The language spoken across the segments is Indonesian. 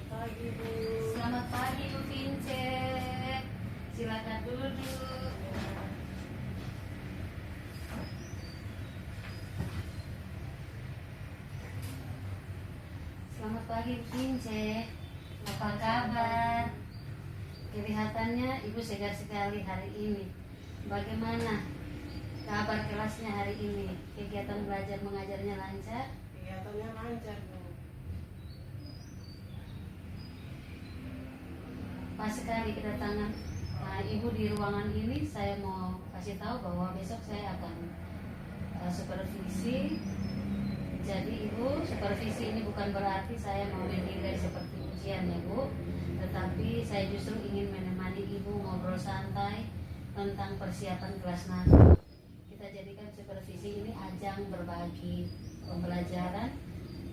pagi, Bu. Selamat pagi Bu Vince. Silakan duduk. Selamat pagi Bu Vince. Apa kabar? Kelihatannya Ibu segar sekali hari ini. Bagaimana kabar kelasnya hari ini? Kegiatan belajar mengajarnya lancar? Kegiatannya lancar, Bu. Pas sekali kedatangan Ibu di ruangan ini. Saya mau kasih tahu bahwa besok saya akan supervisi. Jadi Ibu, supervisi ini bukan berarti saya mau menilai seperti ujian ya Bu, tetapi saya justru ingin menemani Ibu ngobrol santai tentang persiapan kelas nanti. Kita jadikan supervisi ini ajang berbagi pembelajaran,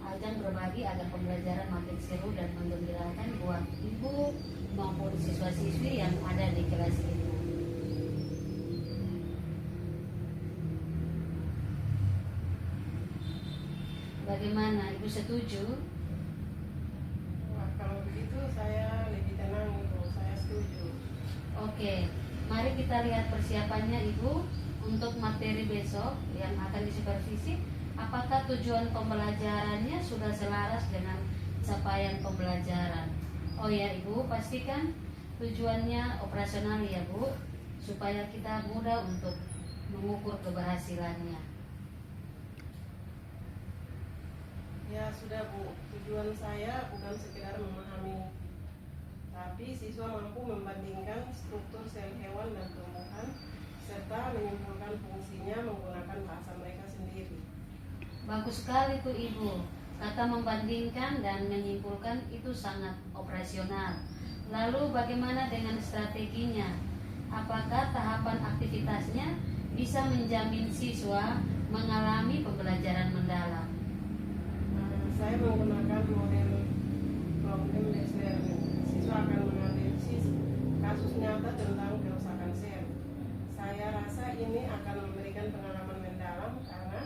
ajang berbagi agar pembelajaran makin seru dan menggembirakan buat Ibu maupun siswa-siswi yang ada di kelas ini. Bagaimana, Ibu setuju? Wah, kalau begitu saya lebih tenang, Bu. Saya setuju. Oke, mari kita lihat persiapannya Ibu untuk materi besok yang akan disupervisi. Apakah tujuan pembelajarannya sudah selaras dengan capaian pembelajaran? Oh ya Ibu, pastikan tujuannya operasional ya Bu, supaya kita mudah untuk mengukur keberhasilannya. Ya sudah, Bu. Tujuan saya bukan sekedar memahami, tapi siswa mampu membandingkan struktur sel hewan dan tumbuhan serta menyimpulkan fungsinya menggunakan bahasa mereka sendiri. Bagus sekali tuh Ibu. Kata membandingkan dan menyimpulkan itu sangat operasional. Lalu bagaimana dengan strateginya? Apakah tahapan aktivitasnya bisa menjamin siswa mengalami pembelajaran mendalam? Saya menggunakan model problem-based learning. Siswa akan menganalisis kasus nyata tentang kerusakan sel. Saya rasa ini akan memberikan pengalaman mendalam karena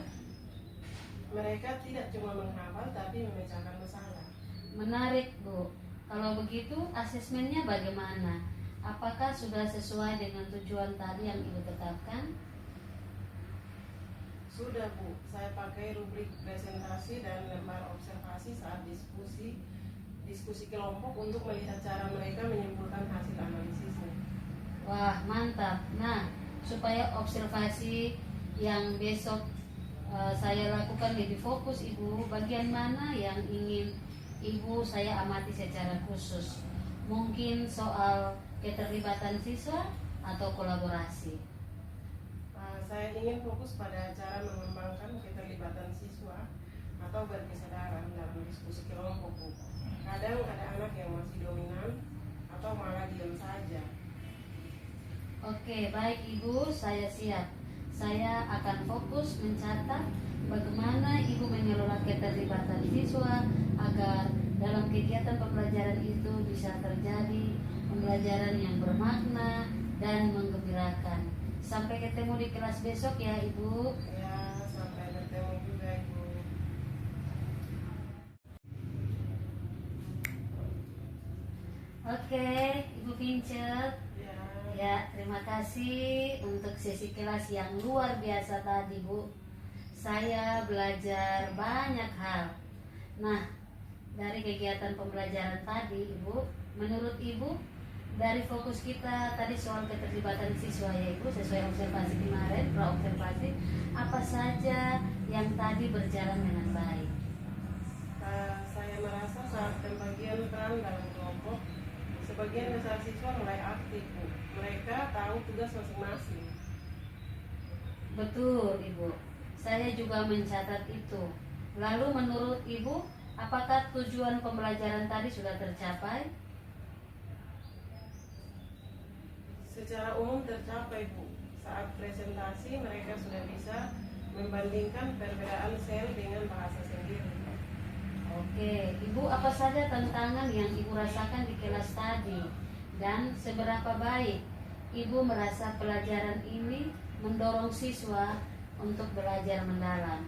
mereka tidak cuma menghafal tapi memecahkan masalah. Menarik Bu. Kalau begitu asesmennya bagaimana? Apakah sudah sesuai dengan tujuan tadi yang Ibu tetapkan? Sudah, Bu. Saya pakai rubrik presentasi dan lembar observasi saat diskusi kelompok untuk melihat cara mereka menyimpulkan hasil analisisnya. Wah, mantap. Nah, supaya observasi yang besok saya lakukan lebih fokus Ibu, bagian mana yang ingin Ibu saya amati secara khusus? Mungkin soal keterlibatan siswa atau kolaborasi? Saya ingin fokus pada cara mengembangkan keterlibatan siswa atau berkesadaran dalam diskusi kelompok, Bu. Kadang ada anak yang masih dominan atau malah diam saja. Oke, baik Ibu, saya siap. Saya akan fokus mencatat bagaimana Ibu mengelola keterlibatan siswa agar dalam kegiatan pembelajaran itu bisa terjadi pembelajaran yang bermakna dan menggembirakan. Sampai ketemu di kelas besok ya Ibu. Ya, sampai bertemu juga, Ibu. Oke, Ibu Vincent. Ya. Ya, terima kasih untuk sesi kelas yang luar biasa tadi Bu. Saya belajar banyak hal. Nah, dari kegiatan pembelajaran tadi Ibu, menurut Ibu dari fokus kita tadi soal keterlibatan siswa ya Ibu, sesuai observasi kemarin, pra-observasi, apa saja yang tadi berjalan dengan baik? Saya merasa saat pembagian peran dalam kelompok, sebagian besar siswa mulai aktif, Bu. Mereka tahu tugas masing-masing. Betul Ibu, saya juga mencatat itu. Lalu menurut Ibu, apakah tujuan pembelajaran tadi sudah tercapai? Secara umum tercapai, Bu. Saat presentasi mereka sudah bisa membandingkan perbedaan sel dengan bahasa sendiri. Oke, Ibu, apa saja tantangan yang Ibu rasakan di kelas tadi? Dan seberapa baik Ibu merasa pelajaran ini mendorong siswa untuk belajar mendalam?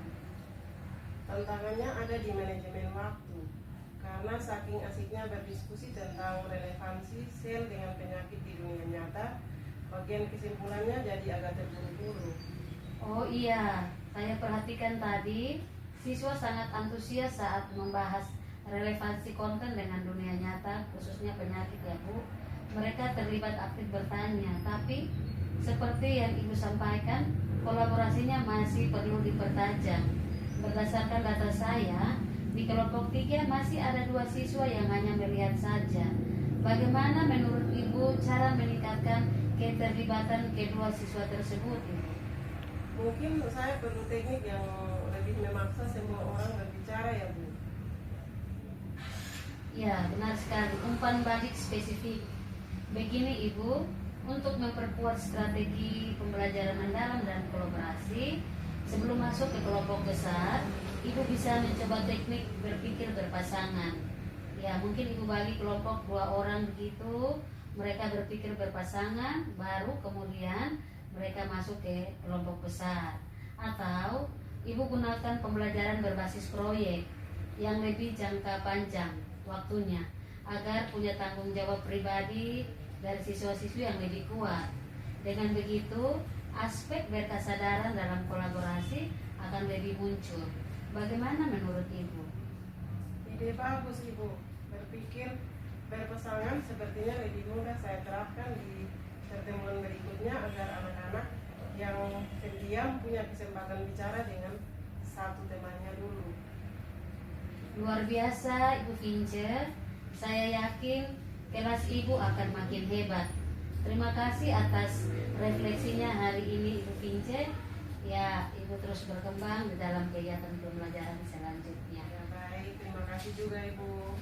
Tantangannya ada di manajemen waktu. karena saking asiknya berdiskusi tentang relevansi sel dengan penyakit di dunia nyata, bagian kesimpulannya jadi agak terburu-buru. Oh iya, saya perhatikan tadi siswa sangat antusias saat membahas relevansi konten dengan dunia nyata, khususnya penyakit ya Bu. Mereka terlibat aktif bertanya, tapi seperti yang Ibu sampaikan, kolaborasinya masih perlu dipertajam. Berdasarkan data saya, di kelompok 3 masih ada 2 siswa yang hanya melihat saja. Bagaimana menurut Ibu cara meningkatkan keterlibatan kedua siswa tersebut, Ibu? Mungkin saya perlu teknik yang lebih memaksa semua orang berbicara ya Bu. Ya, benar sekali. Umpan balik spesifik. Begini Ibu, untuk memperkuat strategi pembelajaran mendalam dan kolaborasi, sebelum masuk ke kelompok besar, Ibu bisa mencoba teknik berpikir berpasangan. Ya, mungkin Ibu bagi kelompok 2 orang begitu, mereka berpikir berpasangan, baru kemudian mereka masuk ke kelompok besar. Atau Ibu gunakan pembelajaran berbasis proyek yang lebih jangka panjang waktunya, agar punya tanggung jawab pribadi dari siswa-siswi yang lebih kuat. Dengan begitu, aspek berkesadaran dalam kolaborasi akan lebih muncul. Bagaimana menurut Ibu? Ide bagus Ibu. Berpikir berpasangan sepertinya lebih mudah saya terapkan di pertemuan berikutnya agar anak-anak yang pendiam punya kesempatan bicara dengan satu temannya dulu. Luar biasa Ibu Vince. Saya yakin kelas Ibu akan makin hebat. Terima kasih atas refleksinya hari ini Ibu Vince. Ya, Ibu terus berkembang di dalam kegiatan pembelajaran selanjutnya. Ya baik, terima kasih juga Ibu.